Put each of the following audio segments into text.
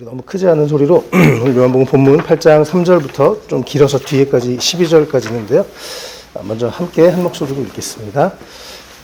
너무 크지 않은 소리로 오늘 요한복음 본문 8장 3절부터 좀 길어서 뒤에까지 12절까지 있는데요. 먼저 함께 한 목소리로 읽겠습니다.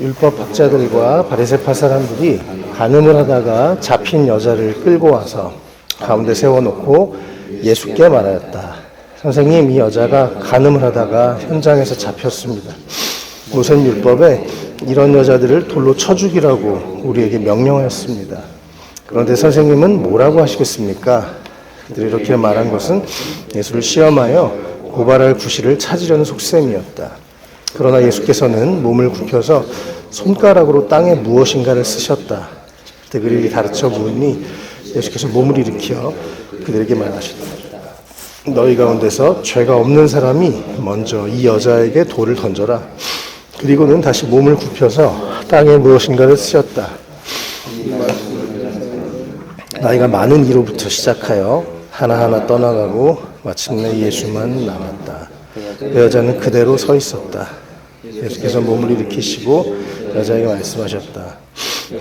율법 학자들과 바리새파 사람들이 간음을 하다가 잡힌 여자를 끌고 와서 가운데 세워놓고 예수께 말하였다. 선생님, 이 여자가 간음을 하다가 현장에서 잡혔습니다. 모세 율법에 이런 여자들을 돌로 쳐 죽이라고 우리에게 명령하였습니다. 그런데 선생님은 뭐라고 하시겠습니까? 그들이 이렇게 말한 것은 예수를 시험하여 고발할 구실을 찾으려는 속셈이었다. 그러나 예수께서는 몸을 굽혀서 손가락으로 땅에 무엇인가를 쓰셨다. 그들이 가르쳐 보니 예수께서 몸을 일으켜 그들에게 말하셨다. 너희 가운데서 죄가 없는 사람이 먼저 이 여자에게 돌을 던져라. 그리고는 다시 몸을 굽혀서 땅에 무엇인가를 쓰셨다. 나이가 많은 이로부터 시작하여 하나하나 떠나가고 마침내 예수만 남았다. 그 여자는 그대로 서 있었다. 예수께서 몸을 일으키시고 여자에게 말씀하셨다.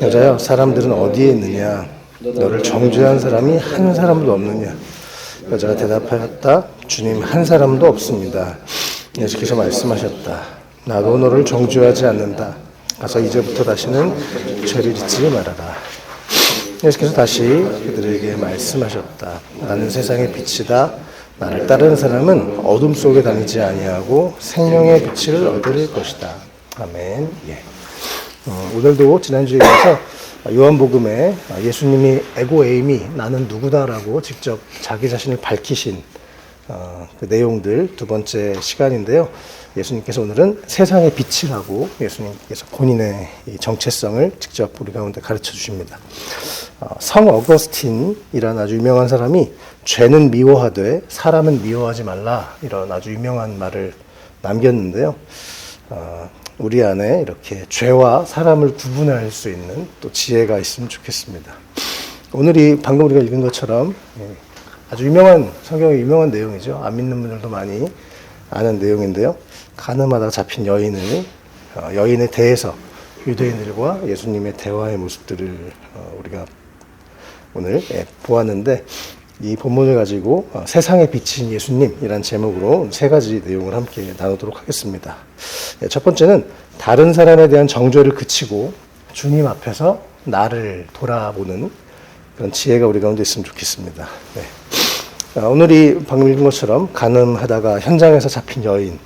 여자여, 사람들은 어디에 있느냐? 너를 정죄한 사람이 한 사람도 없느냐? 여자가 대답하였다. 주님, 한 사람도 없습니다. 예수께서 말씀하셨다. 나도 너를 정죄하지 않는다. 가서 이제부터 다시는 죄를 짓지 말아라. 예수께서 다시 그들에게 말씀하셨다. 나는 세상의 빛이다. 나를 따르는 사람은 어둠 속에 다니지 아니하고 생명의 빛을 얻을 것이다. 아멘. 예. 오늘도 지난주에 이어서 요한복음에 예수님이 에고에이미, 나는 누구다라고 직접 자기 자신을 밝히신 그 내용들 두 번째 시간인데요. 예수님께서 오늘은 세상의 빛이라고 예수님께서 본인의 이 정체성을 직접 우리 가운데 가르쳐 주십니다. 성 어거스틴이라는 아주 유명한 사람이 죄는 미워하되 사람은 미워하지 말라, 이런 아주 유명한 말을 남겼는데요. 우리 안에 이렇게 죄와 사람을 구분할 수 있는 또 지혜가 있으면 좋겠습니다. 오늘이 방금 우리가 읽은 것처럼 아주 유명한, 성경의 유명한 내용이죠. 안 믿는 분들도 많이 아는 내용인데요. 간음하다가 잡힌 여인에 대해서 유대인들과 예수님의 대화의 모습들을 우리가 오늘 보았는데, 이 본문을 가지고 세상의 빛인 예수님이란 제목으로 세 가지 내용을 함께 나누도록 하겠습니다. 첫 번째는 다른 사람에 대한 정죄를 그치고 주님 앞에서 나를 돌아보는 그런 지혜가 우리 가운데 있으면 좋겠습니다. 네. 오늘이 방금 읽은 것처럼 간음하다가 현장에서 잡힌 여인,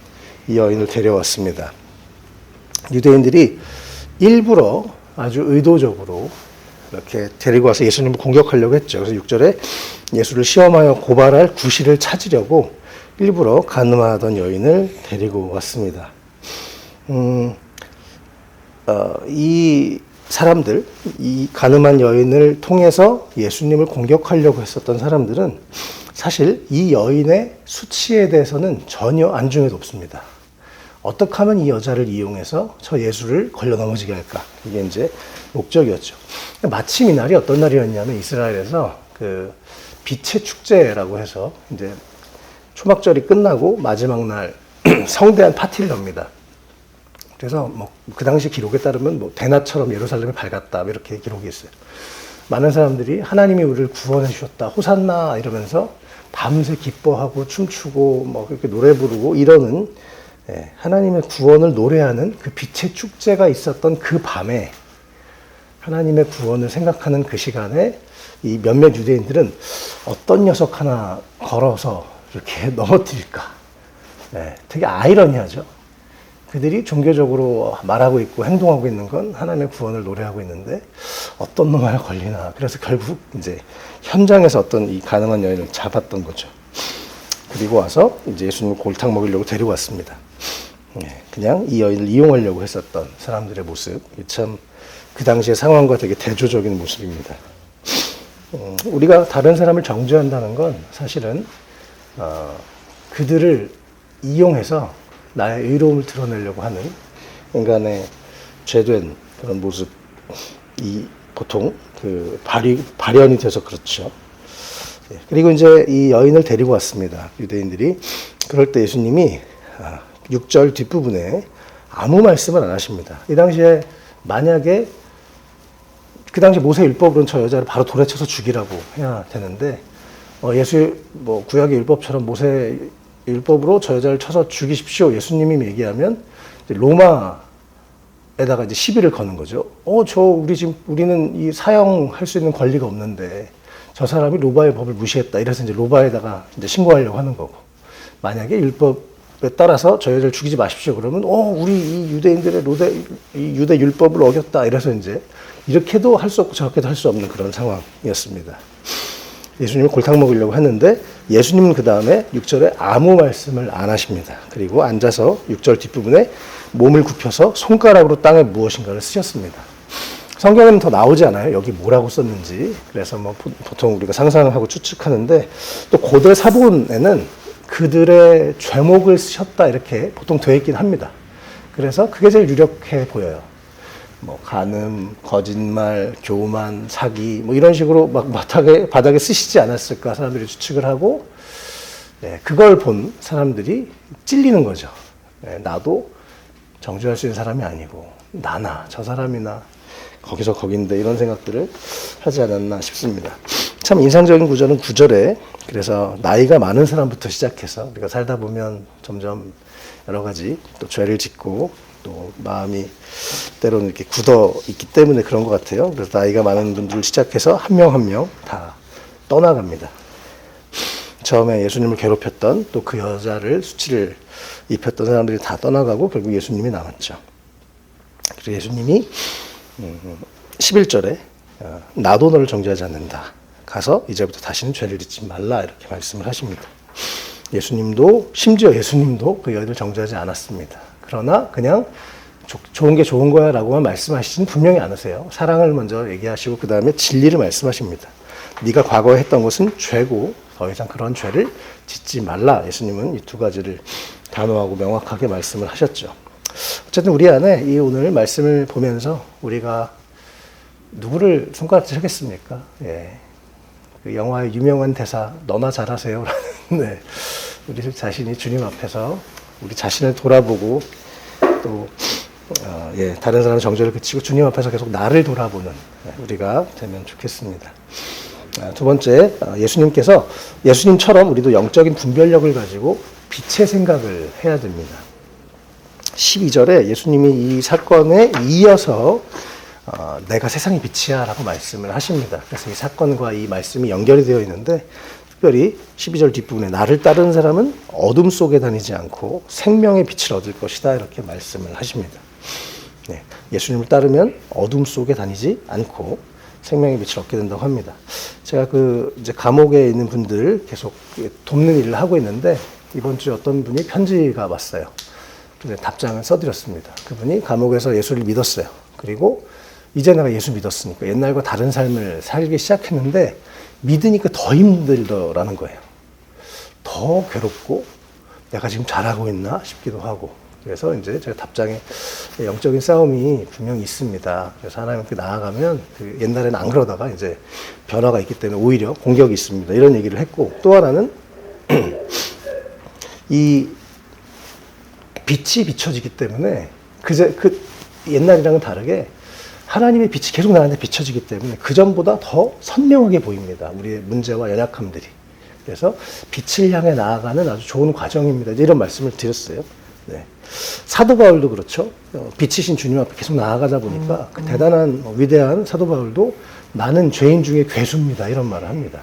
이 여인을 데려왔습니다. 유대인들이 일부러 아주 의도적으로 이렇게 데리고 와서 예수님을 공격하려고 했죠. 그래서 6절에 예수를 시험하여 고발할 구실을 찾으려고 일부러 간음하던 여인을 데리고 왔습니다. 이 사람들, 이 간음한 여인을 통해서 예수님을 공격하려고 했었던 사람들은 사실 이 여인의 수치에 대해서는 전혀 안중에도 없습니다. 어떻게 하면 이 여자를 이용해서 저 예수를 걸려 넘어지게 할까? 이게 이제 목적이었죠. 마침 이 날이 어떤 날이었냐면 이스라엘에서 그 빛의 축제라고 해서 이제 초막절이 끝나고 마지막 날 성대한 파티를 엽니다. 그래서 뭐 그 당시 기록에 따르면 뭐 대낮처럼 예루살렘을 밝았다, 이렇게 기록이 있어요. 많은 사람들이 하나님이 우리를 구원해 주셨다, 호산나 이러면서 밤새 기뻐하고 춤추고 뭐 그렇게 노래 부르고 이러는, 하나님의 구원을 노래하는 그 빛의 축제가 있었던 그 밤에, 하나님의 구원을 생각하는 그 시간에 이 몇몇 유대인들은 어떤 녀석 하나 걸어서 이렇게 넘어뜨릴까? 되게 아이러니하죠. 그들이 종교적으로 말하고 있고 행동하고 있는 건 하나님의 구원을 노래하고 있는데 어떤 놈 하나 걸리나. 그래서 결국 이제 현장에서 어떤 이 가늠한 여인을 잡았던 거죠. 그리고 와서 이제 예수님을 골탕 먹이려고 데리고 왔습니다. 그냥 이 여인을 이용하려고 했었던 사람들의 모습, 참 그 당시의 상황과 되게 대조적인 모습입니다. 우리가 다른 사람을 정죄한다는 건 사실은 그들을 이용해서 나의 의로움을 드러내려고 하는 인간의 죄된 그런 모습이 보통 그 발현이 돼서 그렇죠. 그리고 이제 이 여인을 데리고 왔습니다. 유대인들이. 그럴 때 예수님이 6절 뒷부분에 아무 말씀을 안 하십니다. 이 당시에 만약에 그 당시 모세 율법으로는 저 여자를 바로 돌에 쳐서 죽이라고 해야 되는데 구약의 율법처럼 모세 율법으로 저 여자를 쳐서 죽이십시오. 예수님이 얘기하면 이제 로마에다가 이제 시비를 거는 거죠. 우리는 이 사형할 수 있는 권리가 없는데 저 사람이 로마의 법을 무시했다. 이래서 이제 로마에다가 이제 신고하려고 하는 거고. 만약에 율법에 따라서 저 여자를 죽이지 마십시오. 그러면 우리 이 유대인들의 이 유대 율법을 어겼다. 이래서 이제 이렇게도 할 수 없고 저렇게도 할 수 없는 그런 상황이었습니다. 예수님이 골탕 먹으려고 했는데 예수님은 그 다음에 6절에 아무 말씀을 안 하십니다. 그리고 앉아서 6절 뒷부분에 몸을 굽혀서 손가락으로 땅에 무엇인가를 쓰셨습니다. 성경에는 더 나오지 않아요. 여기 뭐라고 썼는지. 그래서 보통 우리가 상상하고 추측하는데 또 고대 사본에는 그들의 죄목을 쓰셨다 이렇게 보통 되어 있긴 합니다. 그래서 그게 제일 유력해 보여요. 간음, 거짓말, 교만, 사기, 이런 식으로 막 바닥에 쓰시지 않았을까 사람들이 추측을 하고, 그걸 본 사람들이 찔리는 거죠. 나도 정죄할 수 있는 사람이 아니고, 저 사람이나 거기서 거긴데 이런 생각들을 하지 않았나 싶습니다. 참 인상적인 구절은 9절에 그래서 나이가 많은 사람부터 시작해서 우리가 살다 보면 점점 여러 가지 또 죄를 짓고 또 마음이 때로는 이렇게 굳어 있기 때문에 그런 것 같아요. 그래서 나이가 많은 분들을 시작해서 한 명 한 명 다 떠나갑니다. 처음에 예수님을 괴롭혔던 또 그 여자를 수치를 입혔던 사람들이 다 떠나가고 결국 예수님이 남았죠. 그래서 예수님이 11절에 나도 너를 정죄하지 않는다. 가서 이제부터 다시는 죄를 짓지 말라 이렇게 말씀을 하십니다. 심지어 예수님도 그 여인을 정죄하지 않았습니다. 그러나 그냥 좋은 게 좋은 거야 라고만 말씀하시진 분명히 않으세요. 사랑을 먼저 얘기하시고 그 다음에 진리를 말씀하십니다. 네가 과거에 했던 것은 죄고 더 이상 그런 죄를 짓지 말라. 예수님은 이 두 가지를 단호하고 명확하게 말씀을 하셨죠. 어쨌든 우리 안에 이 오늘 말씀을 보면서 우리가 누구를 손가락질 하겠습니까? 그 영화의 유명한 대사 너나 잘하세요 라는 우리 자신이 주님 앞에서 우리 자신을 돌아보고 또 다른 사람의 정죄를 그치고 주님 앞에서 계속 나를 돌아보는 우리가 되면 좋겠습니다. 두 번째, 예수님처럼 우리도 영적인 분별력을 가지고 빛의 생각을 해야 됩니다. 12절에 예수님이 이 사건에 이어서 내가 세상의 빛이야 라고 말씀을 하십니다. 그래서 이 사건과 이 말씀이 연결이 되어 있는데 특별히 12절 뒷부분에 나를 따르는 사람은 어둠 속에 다니지 않고 생명의 빛을 얻을 것이다 이렇게 말씀을 하십니다. 예수님을 따르면 어둠 속에 다니지 않고 생명의 빛을 얻게 된다고 합니다. 제가 이제 감옥에 있는 분들 계속 돕는 일을 하고 있는데 이번 주에 어떤 분이 편지가 왔어요. 그래서 답장을 써드렸습니다. 그분이 감옥에서 예수를 믿었어요. 그리고 이제 내가 예수 믿었으니까 옛날과 다른 삶을 살기 시작했는데 믿으니까 더 힘들더라는 거예요. 더 괴롭고 내가 지금 잘하고 있나 싶기도 하고. 그래서 이제 제가 답장에 영적인 싸움이 분명히 있습니다. 그래서 하나님께 나아가면 옛날에는 안 그러다가 이제 변화가 있기 때문에 오히려 공격이 있습니다. 이런 얘기를 했고 또 하나는 이 빛이 비춰지기 때문에 옛날이랑은 다르게 하나님의 빛이 계속 나한테 비춰지기 때문에 그전보다 더 선명하게 보입니다. 우리의 문제와 연약함들이. 그래서 빛을 향해 나아가는 아주 좋은 과정입니다. 이런 말씀을 드렸어요. 사도 바울도 그렇죠. 빛이신 주님 앞에 계속 나아가다 보니까 그 대단한 위대한 사도 바울도 나는 죄인 중에 괴수입니다. 이런 말을 합니다.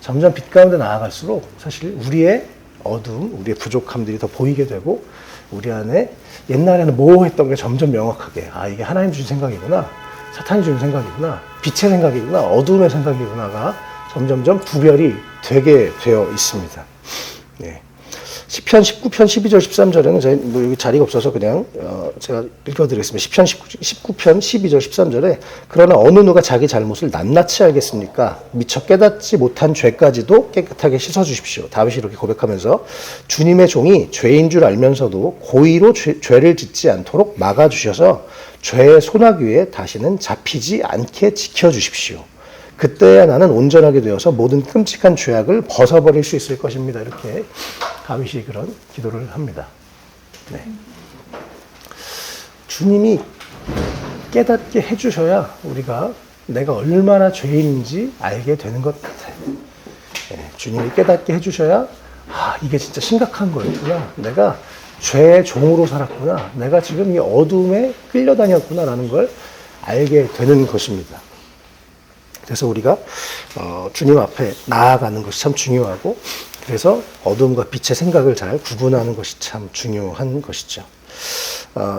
점점 빛 가운데 나아갈수록 사실 우리의 어둠, 우리의 부족함들이 더 보이게 되고 우리 안에 옛날에는 모호했던 게 점점 명확하게 이게 하나님 주신 생각이구나, 사탄이 주신 생각이구나, 빛의 생각이구나, 어둠의 생각이구나가 점점점 구별이 되게 되어 있습니다. 시편 19편 12절 13절에는 여기 자리가 없어서 그냥 제가 읽어드리겠습니다. 시편 19편 12절 13절에 그러나 어느 누가 자기 잘못을 낱낱이 알겠습니까? 미처 깨닫지 못한 죄까지도 깨끗하게 씻어주십시오. 다윗이 이렇게 고백하면서 주님의 종이 죄인 줄 알면서도 고의로 죄를 짓지 않도록 막아주셔서 죄의 소나기에 다시는 잡히지 않게 지켜주십시오. 그때야 나는 온전하게 되어서 모든 끔찍한 죄악을 벗어버릴 수 있을 것입니다. 이렇게 다윗이 그런 기도를 합니다. 주님이 깨닫게 해주셔야 우리가 내가 얼마나 죄인인지 알게 되는 것 같아요. 주님이 깨닫게 해주셔야 이게 진짜 심각한 거였구나. 내가 죄의 종으로 살았구나. 내가 지금 이 어둠에 끌려다녔구나 라는 걸 알게 되는 것입니다. 그래서 우리가 주님 앞에 나아가는 것이 참 중요하고, 그래서 어둠과 빛의 생각을 잘 구분하는 것이 참 중요한 것이죠.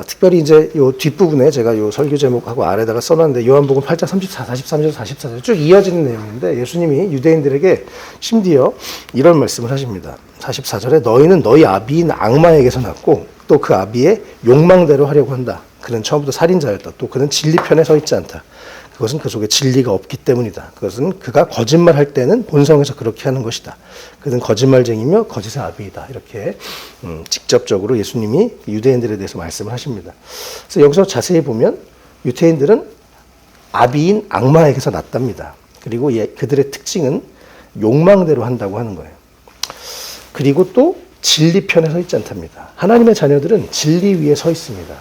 특별히 이제 요 뒷부분에 제가 요 설교 제목하고 아래다가 써놨는데, 요한복음 8장 34, 43절, 44절 쭉 이어지는 내용인데, 예수님이 유대인들에게 심지어 이런 말씀을 하십니다. 44절에 너희는 너희 아비인 악마에게서 났고 또 그 아비의 욕망대로 하려고 한다. 그는 처음부터 살인자였다. 또 그는 진리 편에 서 있지 않다. 그것은 그 속에 진리가 없기 때문이다. 그것은 그가 거짓말할 때는 본성에서 그렇게 하는 것이다. 그는 거짓말쟁이며 거짓의 아비이다. 이렇게 직접적으로 예수님이 유대인들에 대해서 말씀을 하십니다. 그래서 여기서 자세히 보면 유대인들은 아비인 악마에게서 났답니다. 그리고 그들의 특징은 욕망대로 한다고 하는 거예요. 그리고 또 진리 편에 서 있지 않답니다. 하나님의 자녀들은 진리 위에 서 있습니다.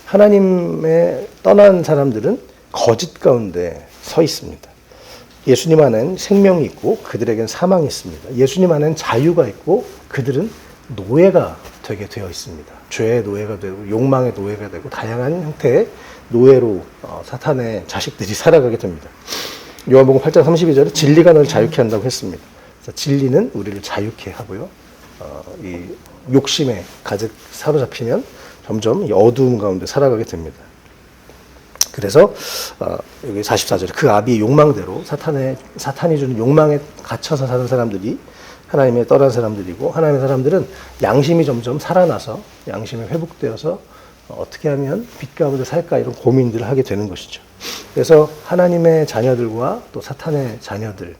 하나님의 떠난 사람들은 거짓 가운데 서 있습니다. 예수님 안에는 생명이 있고 그들에겐 사망이 있습니다. 예수님 안에는 자유가 있고 그들은 노예가 되게 되어 있습니다. 죄의 노예가 되고 욕망의 노예가 되고 다양한 형태의 노예로 사탄의 자식들이 살아가게 됩니다. 요한복음 8장 32절에 진리가 너를 자유케 한다고 했습니다. 그래서 진리는 우리를 자유케 하고요. 이 욕심에 가득 사로잡히면 점점 이 어두움 가운데 살아가게 됩니다. 그래서 여기 44절에 그 아비의 욕망대로 사탄이 주는 욕망에 갇혀서 사는 사람들이 하나님의 떠난 사람들이고, 하나님의 사람들은 양심이 점점 살아나서 양심이 회복되어서 어떻게 하면 빛 가운데 살까 이런 고민들을 하게 되는 것이죠. 그래서 하나님의 자녀들과 또 사탄의 자녀들,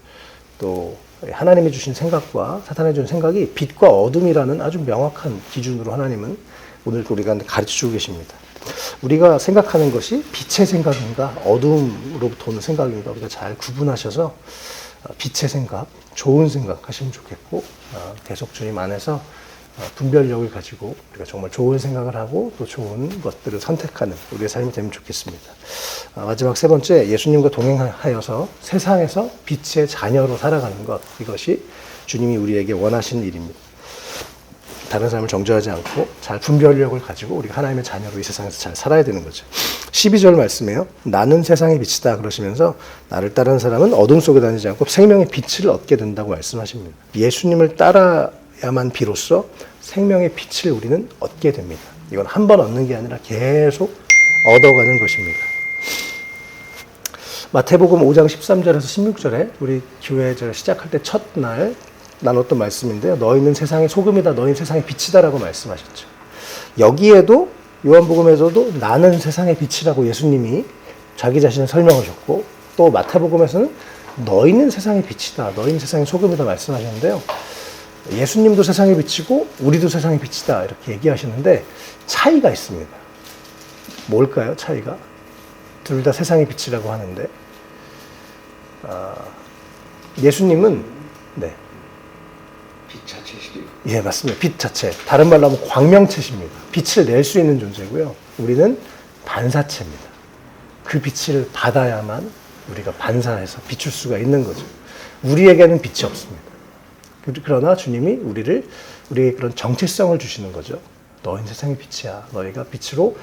또 하나님이 주신 생각과 사탄이 주신 생각이 빛과 어둠이라는 아주 명확한 기준으로 하나님은 오늘 우리가 가르쳐주고 계십니다. 우리가 생각하는 것이 빛의 생각인가 어둠으로부터 오는 생각인가 우리가 잘 구분하셔서 빛의 생각, 좋은 생각 하시면 좋겠고, 계속 주님 안에서 분별력을 가지고 우리가 정말 좋은 생각을 하고 또 좋은 것들을 선택하는 우리의 삶이 되면 좋겠습니다. 마지막 세 번째, 예수님과 동행하여서 세상에서 빛의 자녀로 살아가는 것, 이것이 주님이 우리에게 원하시는 일입니다. 다른 사람을 정죄하지 않고 잘 분별력을 가지고 우리가 하나님의 자녀로 이 세상에서 잘 살아야 되는 거죠. 12절 말씀에요. 나는 세상의 빛이다 그러시면서 나를 따르는 사람은 어둠 속에 다니지 않고 생명의 빛을 얻게 된다고 말씀하십니다. 예수님을 따라야만 비로소 생명의 빛을 우리는 얻게 됩니다. 이건 한 번 얻는 게 아니라 계속 얻어가는 것입니다. 마태복음 5장 13절에서 16절에 우리 교회 시작할 때 첫날 나눴던 말씀인데요. 너희는 세상의 소금이다. 너희는 세상의 빛이다 라고 말씀하셨죠. 여기에도 요한복음에서도 나는 세상의 빛이라고 예수님이 자기 자신을 설명하셨고, 또 마태복음에서는 너희는 세상의 빛이다. 너희는 세상의 소금이다 말씀하셨는데요. 예수님도 세상의 빛이고 우리도 세상의 빛이다 이렇게 얘기하시는데 차이가 있습니다. 뭘까요? 차이가? 둘 다 세상의 빛이라고 하는데 예수님은 빛 자체시죠. 예, 맞습니다. 빛 자체. 다른 말로 하면 광명체십니다. 빛을 낼 수 있는 존재고요. 우리는 반사체입니다. 그 빛을 받아야만 우리가 반사해서 비출 수가 있는 거죠. 우리에게는 빛이 없습니다. 그러나 주님이 우리에게 그런 정체성을 주시는 거죠. 너희는 세상의 빛이야. 너희가 빛으로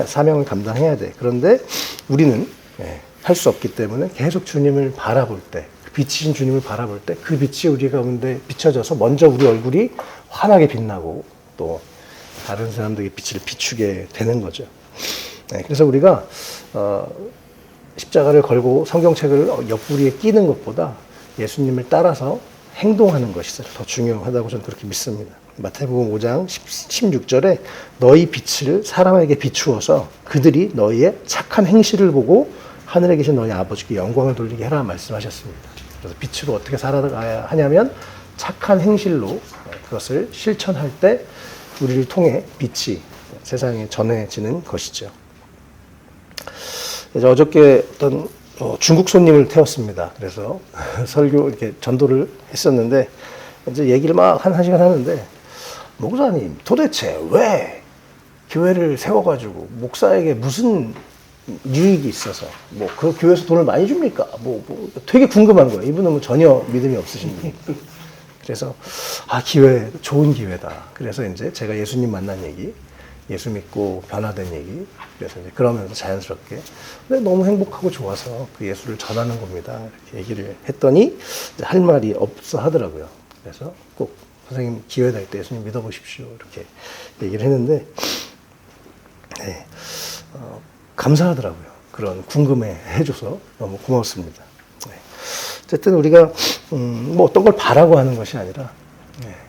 사명을 감당해야 돼. 그런데 우리는 할 수 없기 때문에 계속 주님을 바라볼 때, 빛이신 주님을 바라볼 때 그 빛이 우리 가운데 비춰져서 먼저 우리 얼굴이 환하게 빛나고 또 다른 사람들에게 빛을 비추게 되는 거죠. 그래서 우리가 십자가를 걸고 성경책을 옆구리에 끼는 것보다 예수님을 따라서 행동하는 것이 더 중요하다고 저는 그렇게 믿습니다. 마태복음 5장 16절에 너희 빛을 사람에게 비추어서 그들이 너희의 착한 행실을 보고 하늘에 계신 너희 아버지께 영광을 돌리게 해라 말씀하셨습니다. 그래서 빛으로 어떻게 살아가야 하냐면 착한 행실로 그것을 실천할 때 우리를 통해 빛이 세상에 전해지는 것이죠. 어저께 어떤 중국 손님을 태웠습니다. 그래서 설교 이렇게 전도를 했었는데 이제 얘기를 막 한 시간 하는데 목사님 도대체 왜 교회를 세워가지고 목사에게 무슨 유익이 있어서 뭐 그 교회에서 돈을 많이 줍니까? 뭐 되게 궁금한 거예요. 이분은 뭐 전혀 믿음이 없으신 분이. 그래서 기회 좋은 기회다. 그래서 이제 제가 예수님 만난 얘기, 예수 믿고 변화된 얘기, 그래서 이제 그러면서 자연스럽게 근데 너무 행복하고 좋아서 그 예수를 전하는 겁니다. 이렇게 얘기를 했더니 이제 할 말이 없어 하더라고요. 그래서 꼭 선생님 기회 될 때 예수님 믿어보십시오. 이렇게 얘기를 했는데 네, 감사하더라고요. 그런 궁금해 해줘서 너무 고맙습니다. 네. 어쨌든 우리가 뭐 어떤 걸 바라고 하는 것이 아니라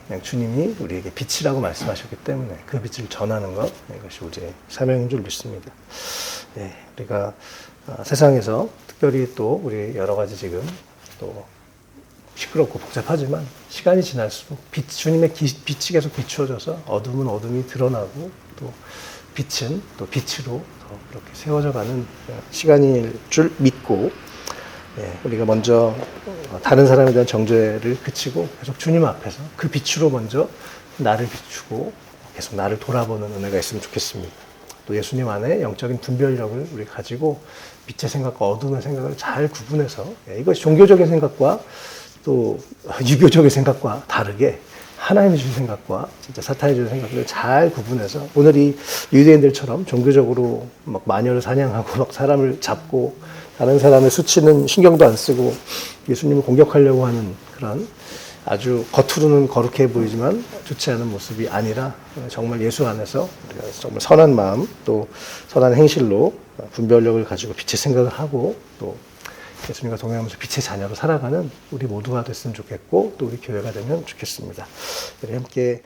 그냥 주님이 우리에게 빛이라고 말씀하셨기 때문에 그 빛을 전하는 것, 이것이 우리의 사명인 줄 믿습니다. 우리가 세상에서 특별히 또 우리 여러 가지 지금 또 시끄럽고 복잡하지만 시간이 지날수록 주님의 빛이 계속 비추어져서 어둠은 어둠이 드러나고 또 빛은 또 빛으로 더 그렇게 세워져 가는 시간일 줄 믿고 우리가 먼저 다른 사람에 대한 정죄를 그치고 계속 주님 앞에서 그 빛으로 먼저 나를 비추고 계속 나를 돌아보는 은혜가 있으면 좋겠습니다. 또 예수님 안에 영적인 분별력을 우리 가지고 빛의 생각과 어둠의 생각을 잘 구분해서 이것이 종교적인 생각과 또 유교적인 생각과 다르게 하나님이 주신 생각과 진짜 사탄이 주신 생각을 잘 구분해서 오늘 이 유대인들처럼 종교적으로 막 마녀를 사냥하고 막 사람을 잡고 다른 사람의 수치는 신경도 안 쓰고 예수님을 공격하려고 하는 그런 아주 겉으로는 거룩해 보이지만 좋지 않은 모습이 아니라 정말 예수 안에서 우리가 정말 선한 마음 또 선한 행실로 분별력을 가지고 빛의 생각을 하고 또 예수님과 동행하면서 빛의 자녀로 살아가는 우리 모두가 됐으면 좋겠고 또 우리 교회가 되면 좋겠습니다. 우리 함께